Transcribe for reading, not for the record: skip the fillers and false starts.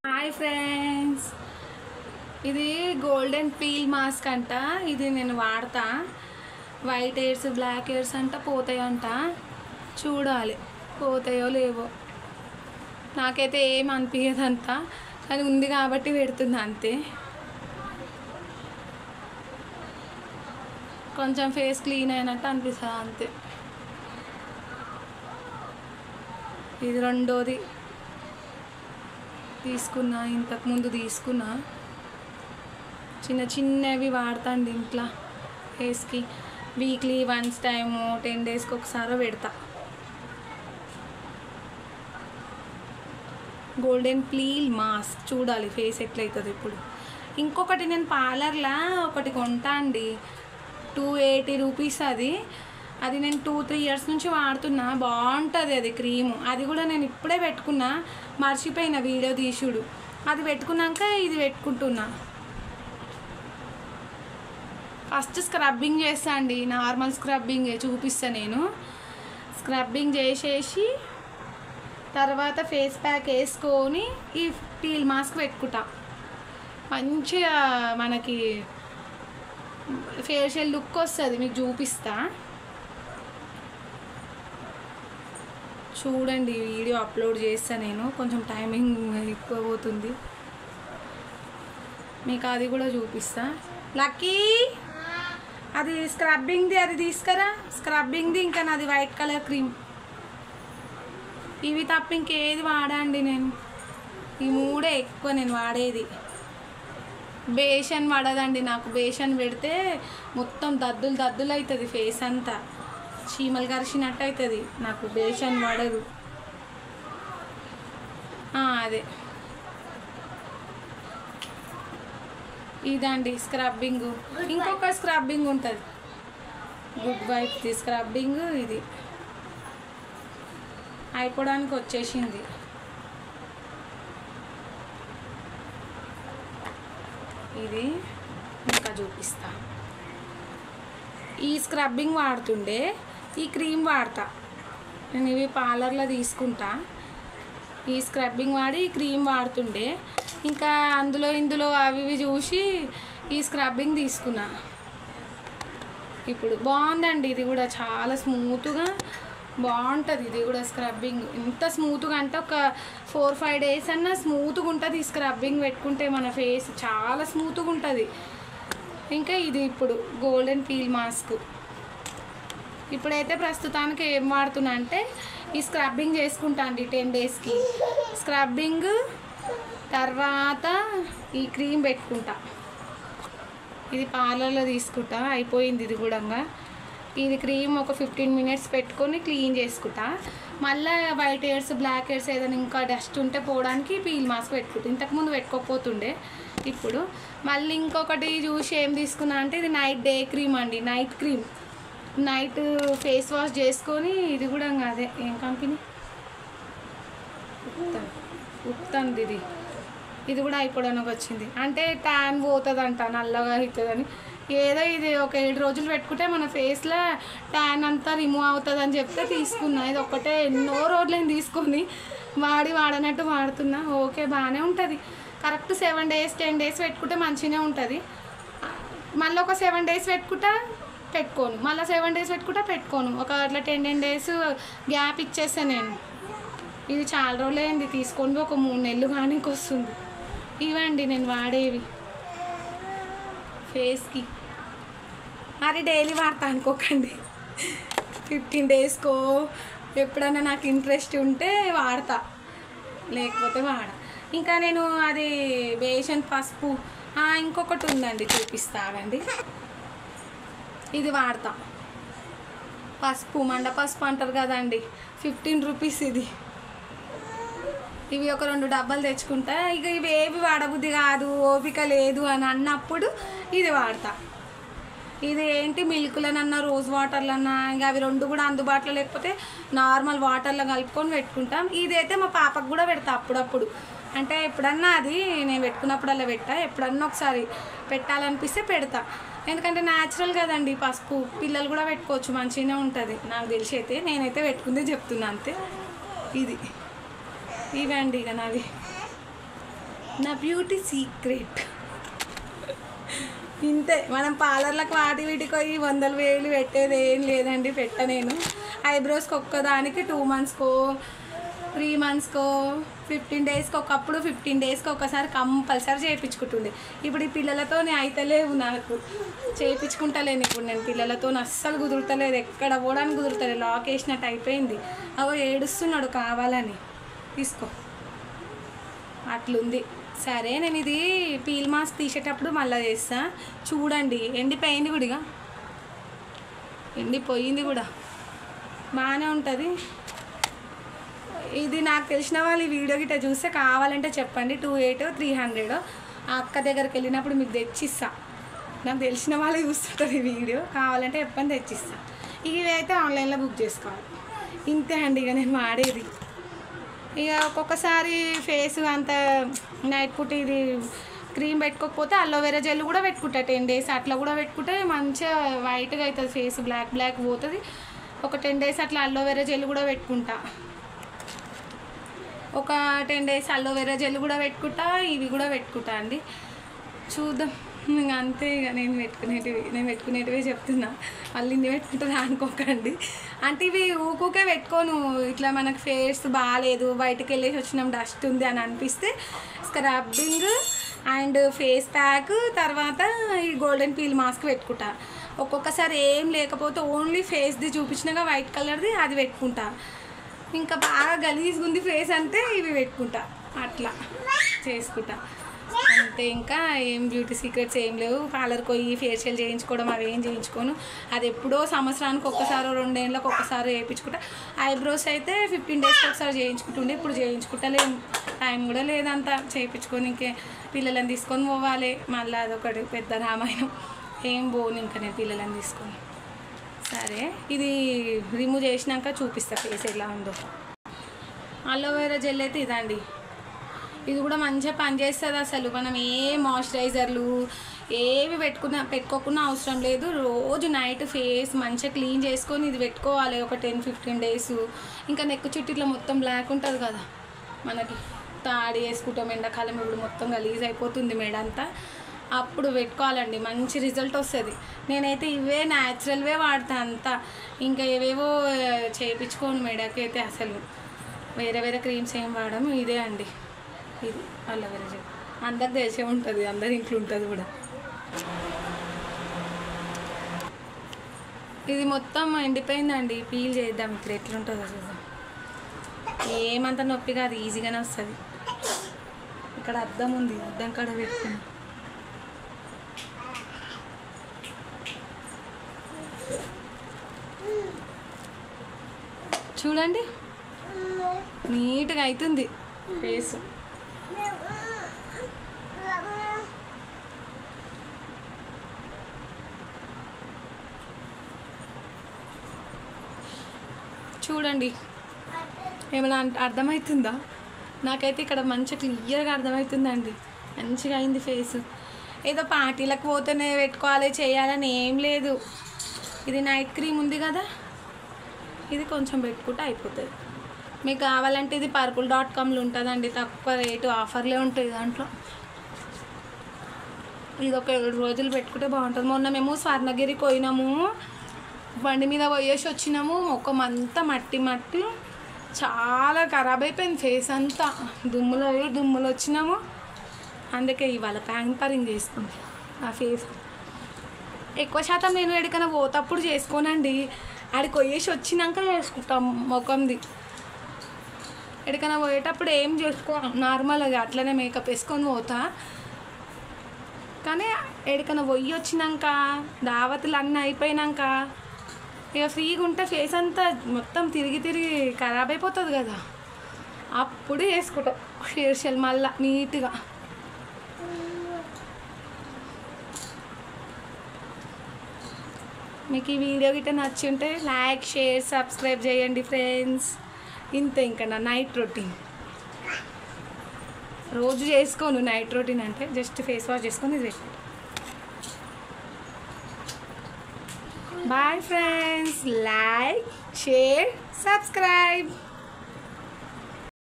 Hi friends, ఇది golden peel mask అంట. ఇది నేను వాడతా. వైట్ హెయిర్స్ బ్లాక్ హెయిర్స్ అంట పోతాయంట. చూడాలి పోతాయో లేవో. నాకైతే ఏం అనిపించదంత, కానీ ఉంది కాబట్టి పెడుతున్నా అంతే. కొంచెం ఫేస్ క్లీన్ అయినట్టు అనిపిస్తుంది అంతే. ఇది రెండోది తీసుకున్నా, ఇంతకుముందు తీసుకున్నా. చిన్న చిన్నవి వాడతాండి ఇంట్లో ఫేస్కి. వీక్లీ వన్స్ టైము 10 డేస్కి ఒకసారి పెడతా. గోల్డెన్ పీల్ మాస్క్ చూడాలి ఫేస్ ఎట్లయితుంది ఇప్పుడు. ఇంకొకటి నేను పార్లర్లో ఒకటి కొంటా అండి, 280 రూపీస్. అది నేను 2-3 ఇయర్స్ నుంచి వాడుతున్నా. బాగుంటుంది అది క్రీము. అది కూడా నేను ఇప్పుడే పెట్టుకున్నా, మర్చిపోయిన వీడియో తీసుడు. అది పెట్టుకున్నాక ఇది పెట్టుకుంటున్నా. ఫస్ట్ స్క్రబ్బింగ్ చేస్తా అండి, నార్మల్ స్క్రబ్బింగ్ చూపిస్తా నేను. స్క్రబ్బింగ్ చేసేసి తర్వాత ఫేస్ ప్యాక్ వేసుకొని ఈ పీల్ మాస్క్ పెట్టుకుంటా. మంచిగా మనకి ఫేషియల్ లుక్ వస్తుంది. మీకు చూపిస్తా చూడండి. వీడియో అప్లోడ్ చేస్తా నేను, కొంచెం టైమింగ్ ఎక్కువ పోతుంది. మీకు అది కూడా చూపిస్తా. లక్కీ, అది స్క్రబ్బింగ్ది అది తీసుకురా. స్క్రబ్బింగ్ది ఇంకా నాది వైట్ కలర్ క్రీమ్. ఇవి తప్ప ఇంకేది వాడండి నేను. ఈ మూడే ఎక్కువ నేను వాడేది. బేషన్ పడదండి నాకు. బేషన్ పెడితే మొత్తం దద్దులు దద్దులు అవుతుంది ఫేస్ అంతా, చీమలు కరిచినట్టు అవుతుంది. నాకు బేషన్ పడదు. అదే ఇదండి స్క్రబ్బింగ్. ఇంకొక స్క్రబ్బింగ్ ఉంటుంది, గుడ్ వైఫ్ది స్క్రబ్బింగ్. ఇది అయిపోవడానికి వచ్చేసింది. ఇది ఇంకా చూపిస్తా. ఈ స్క్రబ్బింగ్ వాడుతుండే, ఈ క్రీమ్ వాడతా నేను. ఇవి పార్లర్లో తీసుకుంటా. ఈ స్క్రబ్బింగ్ వాడి ఈ క్రీమ్ వాడుతుండే. ఇంకా ఇందులో అవి ఇవి చూసి ఈ స్క్రబ్బింగ్ తీసుకున్నా. ఇప్పుడు బాగుందండి. ఇది కూడా చాలా స్మూత్గా బాగుంటుంది. ఇది కూడా స్క్రబ్బింగ్ ఎంత స్మూత్గా అంటే ఒక 4-5 డేస్ అన్నా స్మూత్గా ఉంటుంది. ఈ స్క్రబ్బింగ్ పెట్టుకుంటే మన ఫేస్ చాలా స్మూత్గా ఉంటుంది. ఇంకా ఇది ఇప్పుడు గోల్డెన్ పీల్ మాస్క్. ఇప్పుడైతే ప్రస్తుతానికి ఏం వాడుతున్నా అంటే ఈ స్క్రబ్బింగ్ చేసుకుంటా అండి 10 డేస్కి. స్క్రబ్బింగ్ తర్వాత ఈ క్రీమ్ పెట్టుకుంటా. ఇది పార్లర్లో తీసుకుంటా. అయిపోయింది ఇది కూడా. ఇది క్రీమ్ ఒక 15 మినిట్స్ పెట్టుకొని క్లీన్ చేసుకుంటా. మళ్ళీ వైట్ హెయిర్స్ బ్లాక్ హెయిర్స్ ఏదైనా ఇంకా డస్ట్ ఉంటే పోవడానికి పీల్ మాస్క్ పెట్టుకుంటా. ఇంతకుముందు పెట్టుకోకపోతుండే. ఇప్పుడు మళ్ళీ ఇంకొకటి చూసి ఏం తీసుకున్నా అంటే ఇది డే క్రీమ్ అండి. Night cream, night face wash చేసుకొని. ఇది కూడా అదే, ఏం కంపెనీ, ఉప్తంది. ఇది కూడా అయిపోవడానికి వచ్చింది. అంటే ట్యాన్ పోతుందంట, నల్లగా అవుతుందని. ఏదో ఇది ఒక 7 రోజులు పెట్టుకుంటే మన ఫేస్లో ట్యాన్ అంతా రిమూవ్ అవుతుందని చెప్తే తీసుకున్నా. ఇది ఒక్కటే ఎన్నో రోజులు తీసుకొని వాడనట్టు వాడుతున్నా. ఓకే, బాగానే ఉంటుంది. కరెక్ట్ 7 డేస్ 10 డేస్ పెట్టుకుంటే మంచిగానే ఉంటుంది. మళ్ళీ ఒక 7 డేస్ పెట్టుకోను, మళ్ళీ 7 డేస్ పెట్టుకోను. ఒక అట్లా 10 డేస్ గ్యాప్ ఇచ్చేస్తాను నేను. ఇది చాలా రోజులైంది తీసుకొని, ఒక 3 నెలలు కానీ వస్తుంది. ఇవండి నేను వాడేవి ఫేస్కి. మరి డైలీ వాడతా అనుకోకండి. 15 డేస్కో ఎప్పుడైనా నాకు ఇంట్రెస్ట్ ఉంటే వాడతా, లేకపోతే వాడ. ఇంకా నేను అది బేషన్ పసుపు, ఇంకొకటి ఉందండి చూపిస్తానండి. ఇది వాడతా. పసుపు, మండ పసుపు అంటారు కదండి, 15 రూపీస్ ఇది. ఇవి ఒక 2 డబ్బాలు తెచ్చుకుంటా. ఇక ఇవి ఏవి వాడబుద్ధి కాదు, ఓపిక లేదు అని అన్నప్పుడు ఇది వాడతా. ఇది ఏంటి, మిల్క్లనన్నా రోజ్ వాటర్లన్నా, ఇంకా అవి 2 కూడా అందుబాటులో లేకపోతే నార్మల్ వాటర్లో కలుపుకొని పెట్టుకుంటాం. ఇదైతే మా పాపకు కూడా పెడతా అప్పుడప్పుడు. అంటే ఎప్పుడన్నా అది నేను పెట్టుకున్నప్పుడల్లా పెట్టా, ఎప్పుడన్నా ఒకసారి పెట్టాలనిపిస్తే పెడతా. ఎందుకంటే న్యాచురల్ కదండి పసుపు, పిల్లలు కూడా పెట్టుకోవచ్చు, మంచిగానే ఉంటుంది. నాకు తెలిసి అయితే నేనైతే పెట్టుకుందే చెప్తున్నా అంతే. ఇది ఇవండి ఇక నావి. నా బ్యూటీ సీక్రెట్ ఇంతే. మనం పార్లర్లకు వాటి వీటికి పోయి 100,000 పెట్టేది ఏం లేదండి, నేను ఐబ్రోస్కి ఒక్కదానికి 2 మంత్స్కో 3 మంత్స్కో 15 డేస్కి ఒకప్పుడు 15 డేస్కి ఒకసారి కంపల్సరీ చేయించుకుంటుండే. ఇప్పుడు ఈ పిల్లలతో అయితలేవు, నాకు చేయించుకుంటలేను ఇప్పుడు నేను. పిల్లలతో అస్సలు కుదురుతలేదు, ఎక్కడ పోవడానికి కుదురుతలేదు, లాక్ వేసినట్టు అయిపోయింది. అవో ఏడుస్తున్నాడు కావాలని, తీసుకో అట్లుంది. సరే నేను ఇది పీల్ మాస్క్ తీసేటప్పుడు మళ్ళీ చేస్తా. చూడండి ఎండిపోయింది కూడా, ఎండిపోయింది కూడా, బాగానే ఉంటుంది ఇది. నాకు తెలిసిన వాళ్ళు ఈ వీడియో గిట్ట చూస్తే కావాలంటే చెప్పండి, 280 300. ఆ అక్క దగ్గరికి వెళ్ళినప్పుడు మీకు తెచ్చిస్తా. నాకు తెలిసిన వాళ్ళు చూస్తుంటారు ఈ వీడియో, కావాలంటే చెప్పండి తెచ్చిస్తా. ఇవి అయితే ఆన్లైన్లో బుక్ చేసుకోవాలి. ఇంతే అండి ఇక నేను వాడేది. ఇక ఒక్కొక్కసారి ఫేస్ అంత నైట్ పూట ఇది క్రీమ్ పెట్టుకోకపోతే అలోవెరా జెల్ కూడా పెట్టుకుంటా 10 డేస్ అట్లా కూడా పెట్టుకుంటే మంచిగా వైట్గా అవుతుంది ఫేస్, బ్లాక్ పోతుంది. ఒక 10 డేస్ అట్లా అలోవెరా జెల్ కూడా పెట్టుకుంటా, ఒక 10 డేస్ అలోవెరా జెల్ కూడా పెట్టుకుంటా, ఇవి కూడా పెట్టుకుంటా అండి. చూద్దాం ఇంక అంతే. ఇక నేను పెట్టుకునేటివే చెప్తున్నా, మళ్ళీ ఇన్ని పెట్టుకుంటుందా అనుకోకండి. అంటే ఇవి ఊకే పెట్టుకోను. ఇట్లా మనకు ఫేస్ బాగాలేదు, బయటకు వెళ్ళేసి వచ్చినాం, డస్ట్ ఉంది అని అనిపిస్తే స్క్రబ్బింగ్ అండ్ ఫేస్ ప్యాక్, తర్వాత ఈ గోల్డెన్ పీల్ మాస్క్ పెట్టుకుంటా. ఒక్కొక్కసారి ఏం లేకపోతే ఓన్లీ ఫేస్ది చూపించినాక వైట్ కలర్ది అది పెట్టుకుంటా. ఇంకా బాగా గలీజ్గా ఉంది ఫేస్ అంటే ఇవి పెట్టుకుంటా, అట్లా చేసుకుంటా అంతే. ఇంకా ఏం బ్యూటీ సీక్రెట్స్ ఏం లేవు. పార్లర్కి పోయి ఫేషియల్ చేయించుకోవడం అవి ఏం చేయించుకోను. అది ఎప్పుడో సంవత్సరానికి ఒక్కసారి 2 ఏళ్ళకి ఒక్కసారి చేయించుకుంటా. ఐబ్రోస్ అయితే 15 డేస్కి ఒకసారి చేయించుకుంటుండే, ఇప్పుడు చేయించుకుంటలేము, టైం కూడా లేదంతా చేయించుకొని. ఇంకే పిల్లలని తీసుకొని పోవాలి, మళ్ళీ అదొకటి పెద్ద రామాయణం. ఏం పోను ఇంకా నేను పిల్లలని తీసుకొని. సరే ఇది రిమూవ్ చేసినాక చూపిస్తా ఫేస్ ఎలా ఉందో. అలోవెరా జెల్ అయితే ఇదండి, ఇది కూడా మంచిగా పనిచేస్తుంది. అసలు మనం ఏ మాయిశ్చరైజర్లు ఏవి పెట్టుకోకుండా అవసరం లేదు. రోజు నైట్ ఫేస్ మంచిగా క్లీన్ చేసుకొని ఇది పెట్టుకోవాలి ఒక 10-15 డేస్. ఇంకా నెక్ చుట్టూ ఇట్లా మొత్తం బ్లాక్ ఉంటుంది కదా, మనకి తాడి వేసుకుంటాం ఎండాకాలం, ఇప్పుడు మొత్తం గలీజ్ అయిపోతుంది మెడ అంతా, అప్పుడు పెట్టుకోవాలండి, మంచి రిజల్ట్ వస్తుంది. నేనైతే ఇవే న్యాచురల్వే వాడతా అంతా, ఇంకా ఏవేవో చేయించుకోను మెడకి అయితే. అసలు వేరే క్రీమ్స్ ఏం వాడము, ఇదే అండి, ఇది అలోవెరా జెల్. అందరికి తెలిసే ఉంటుంది, అందరి ఇంట్లో ఉంటుంది కూడా. ఇది మొత్తం ఎండిపోయిందండి, పీల్ చేద్దాం ఇప్పుడు ఎట్లుంటుందో చూద్దాం. ఏమంత నొప్పి కాదు, ఈజీగానే వస్తుంది. ఇక్కడ అద్దం ఉంది, అద్దం కాడ పెట్టుకుని చూడండి, నీట్గా అవుతుంది ఫేస్. చూడండి ఏమైనా అర్థమవుతుందా? నాకైతే ఇక్కడ మంచిగా క్లియర్గా అర్థమవుతుందండి, మంచిగా అయింది ఫేస్. ఏదో పార్టీలకు పోతేనే పెట్టుకోవాలి చేయాలని ఏం లేదు. ఇది నైట్ క్రీమ్ ఉంది కదా, ఇది కొంచెం పెట్టుకుంటే అయిపోతుంది. మీకు కావాలంటే ఇది purple.comలో ఉంటుందండి, తక్కువ రేటు, ఆఫర్లే ఉంటాయి దాంట్లో. ఇది ఒక 7 రోజులు పెట్టుకుంటే బాగుంటుంది. మొన్న మేము స్వర్ణగిరికి పోయినాము, బండి మీద పోయేసి వచ్చినాము, ముఖమంతా మట్టి చాలా ఖరాబ్ అయిపోయింది ఫేస్ అంతా, దుమ్ములు వచ్చినాము. అందుకే ఇవాళ ప్యాంపరింగ్ చేసుకుంది ఆ ఫేస్. ఎక్కువ శాతం నేను ఎక్కడికైనా పోతప్పుడు చేసుకోనండి, ఆడికి పోయేసి వచ్చినాక చేసుకుంటాం ముఖంది. ఎక్కడికైనా పోయేటప్పుడు ఏం చేసుకో, నార్మల్గా అట్లనే మేకప్ వేసుకొని పోతా. కానీ ఎక్కడికైనా పోయి వచ్చినాక, దావతులు అన్నీ అయిపోయినాక ఇక ఫ్రీగా ఉంటే ఫేస్ అంతా మొత్తం తిరిగి ఖరాబ్ అయిపోతుంది కదా, అప్పుడు వేసుకుంటాం ఫేషియల్ మళ్ళీ నీట్గా. మీకు ఈ వీడియో గిట్ట నచ్చి ఉంటే లైక్, షేర్, సబ్స్క్రైబ్ చేయండి ఫ్రెండ్స్. ఇంతే ఇంకా నా నైట్ రొటీన్. రోజు చేసుకోను నైట్ రొటీన్, అంటే జస్ట్ ఫేస్ వాష్ చేసుకొని ఇది పెట్టుకుంటాను. Bye friends, like, share, subscribe.